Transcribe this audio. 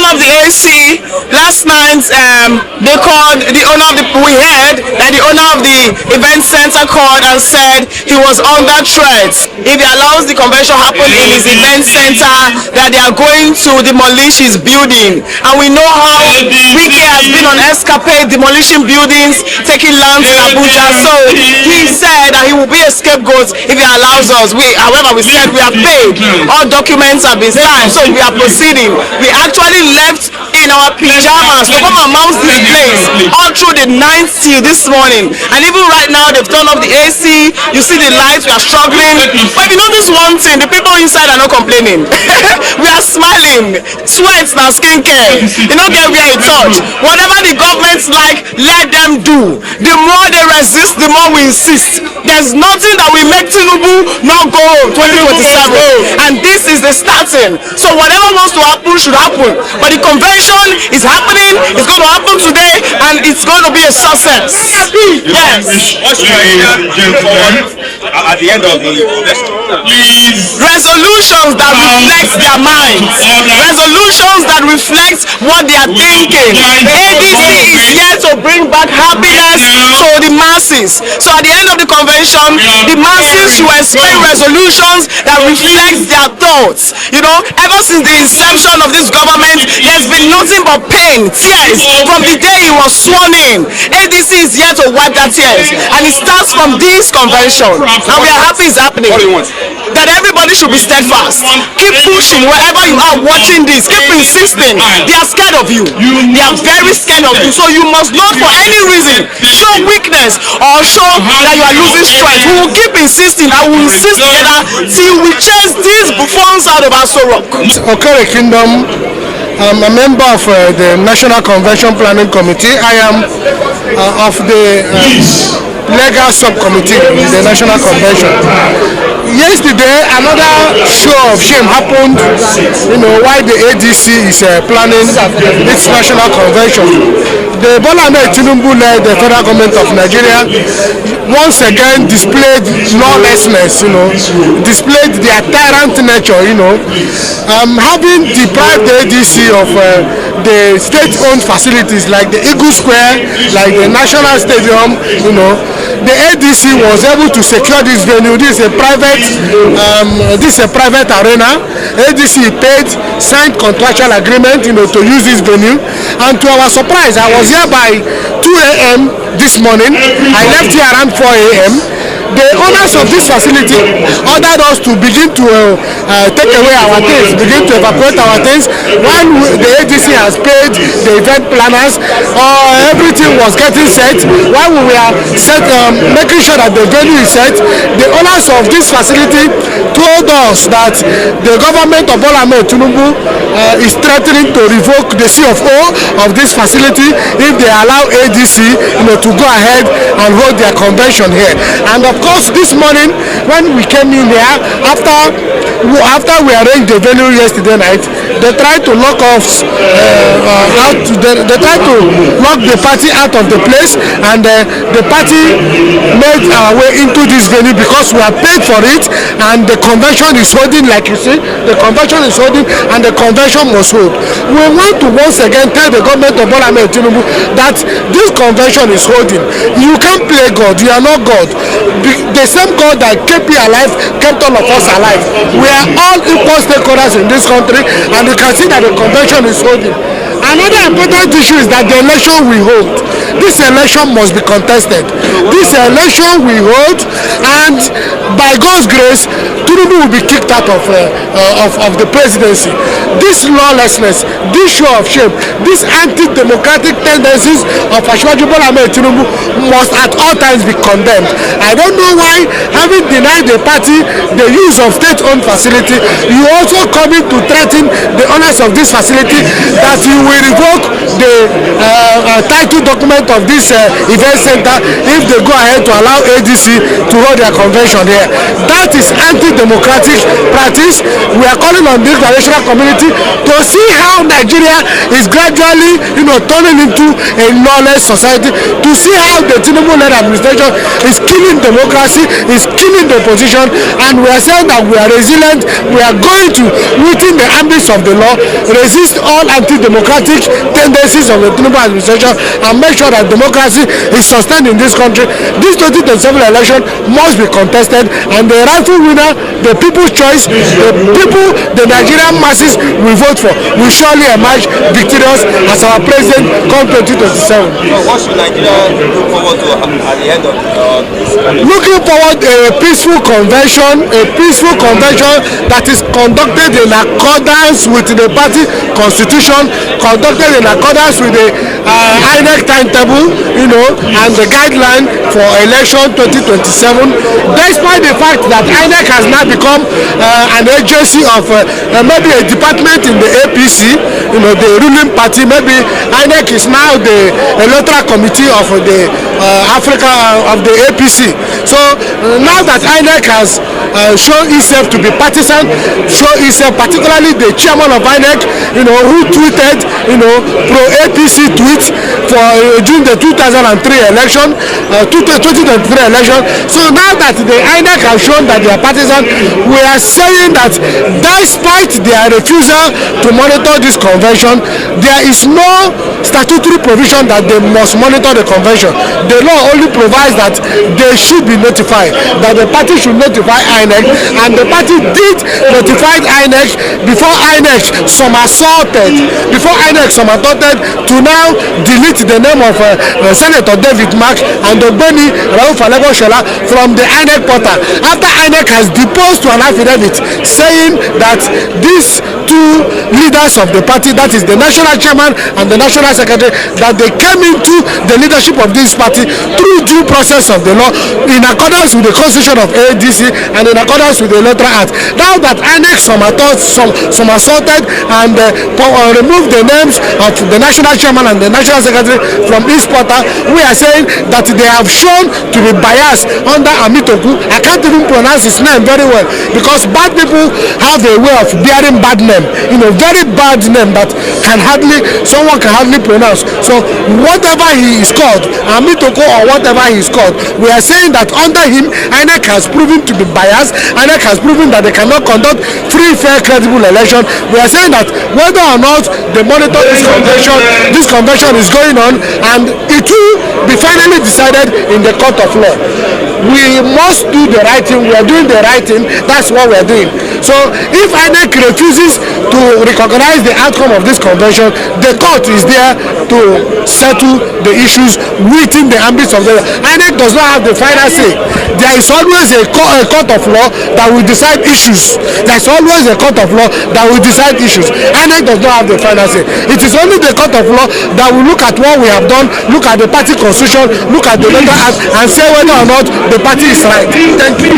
owner of the AC last night, they called the owner of the. We heard that the owner of the event center called and said he was under threat if he allows the convention happen in his event center, that they are going to demolish his building. And we know how Wike has been on escapade demolishing buildings, taking lands in Abuja. So he said that he will be a scapegoat if he allows us. However, we said we have paid. All documents have been signed, so we are proceeding. We actually left in our pajamas to come and mount this place all through the night till this morning. And even right now, they've turned off the AC. You see the lights, we are struggling. But if you notice one thing, the people inside are not complaining. We are smiling. Sweats and skincare. You don't get where it touch. Whatever the government's like, let them do. The more they resist, the more we insist. There's nothing that will make Tinubu not go 2027. And this is the starting. So whatever wants to happen should happen. But the convention is happening. It's going to happen today, and it's going to be a success. Yes. At the end of the resolutions that reflect their minds, resolutions that reflect what they are thinking. ADC is here to bring back happiness to the masses. So at the end of the convention, the masses should expect resolutions that reflect their thoughts. You know, ever since the inception of this government, there's been nothing but pain, tears. From the day he was sworn in, ADC is here to wipe that tears, and it starts from this convention. And we are happy it's happening. That everybody should be steadfast. Keep pushing wherever you are watching this. Keep insisting. They are scared of you. They are very scared of you. So you must not, for any reason, show weakness or show that you are losing strength. We will keep insisting. I will insist together till we chase these buffoons out of our Rock. Okay, Kingdom. I'm a member of the National Convention Planning Committee. I am of the legal subcommittee in the National Convention. Yesterday, another show of shame happened, you know, while the ADC is planning its national convention. The Tinubu led the federal government of Nigeria once again displayed lawlessness, you know, displayed their tyrant nature, you know, having deprived the ADC of the state-owned facilities like the Eagle Square, like the National Stadium, you know. The ADC was able to secure this venue. This is a private arena. ADC paid, signed contractual agreement, you know, to use this venue. And to our surprise, I was here by 2 a.m. this morning. I left here around 4 a.m. The owners of this facility ordered us to begin to take away our things, begin to evacuate our things. When the ADC has paid the event planners, everything was getting set. While we were making sure that the venue is set, the owners of this facility told us that the government of Tinubu is threatening to revoke the CFO of this facility if they allow ADC, you know, to go ahead and hold their convention here. And of course, this morning when we came in here, after we arranged the venue yesterday night, they tried to lock us out. They tried to lock the party out of the place, and the party made our way into this venue because we are paid for it, and the convention is holding, like you see, the convention is holding, and the convention must hold. We want to once again tell the government of Tinubu that this convention is holding. You can't play God. You are not God. The same God that kept you alive kept all of us alive. We are all equal stakeholders in this country, and you can see that the convention is holding. Another important issue is that the election we hold, this election must be contested. This election we hold, and by God's grace, Tinubu will be kicked out of the presidency. This lawlessness, this show of shame, these anti-democratic tendencies of Tinubu must at all times be condemned. I don't know why, having denied the party the use of state-owned facility, you also coming to threaten the owners of this facility that you will revoke the title document out of this event center if they go ahead to allow ADC to hold their convention here. That is anti-democratic practice. We are calling on the international community to see how Nigeria is gradually, turning into a lawless society, to see how the Tinubu-led administration is killing democracy, is killing the opposition, and we are saying that we are resilient. We are going to, within the ambits of the law, resist all anti-democratic tendencies of the Tinubu administration and make sure that democracy is sustained in this country. This 2027 election must be contested, and the rightful winner, the people's choice, the Nigerian masses will vote for, will surely emerge victorious as our president come 2027. So what should Nigeria look forward to at the end of this? Looking forward to a peaceful convention that is conducted in accordance with the party constitution, conducted in accordance with the INEC timetable, and the guideline for election 2027. Despite the fact that INEC has now become an agency of maybe a department in the APC, the ruling party, maybe INEC is now the electoral committee of the Africa of the APC. So now that INEC has shown itself to be partisan, particularly the chairman of INEC, who tweeted, pro-APC tweets for during the 2003 election, 2023 election. So now that the INEC have shown that they are partisan, we are saying that despite their refusal to monitor this convention, there is no statutory provision that they must monitor the convention. The law only provides that they should be notified, that the party should notify INEC, and the party did notify INEC before INEC somersaulted to now delete the name of Senator David Mark and Ogbeni Rauf Aleboshola from the INEC portal after INEC has deposed to an affidavit saying that these two leaders of the party, that is the national chairman and the national secretary, that they came into the leadership of this party through due process of the law in accordance with the constitution of ADC and in accordance with the Electoral Act. Now that INEC somersaulted and removed the names of the national chairman and the national secretary from this portal, we are saying that they have shown to be biased under Amitoku. I can't even pronounce his name very well because bad people have a way of bearing bad name, very bad name that someone can hardly pronounce. So whatever he is called, Amitoko or whatever he is called, we are saying that under him, INEC has proven to be biased. INEC has proven that they cannot conduct free, fair, credible election. We are saying that whether or not they monitor this convention is going on, and it will be finally decided in the court of law. We must do the right thing. We are doing the right thing. That's what we are doing. So if INEC refuses to recognize the outcome of this convention, the court is there to settle the issues within the ambits of the law. INEC does not have the final say. There is always a court of law that will decide issues. There is always a court of law that will decide issues. INEC does not have the final say. It is only the court of law that will look at what we have done, look at the party constitution, look at the Electoral Act, and say whether or not the party is right. Thank you.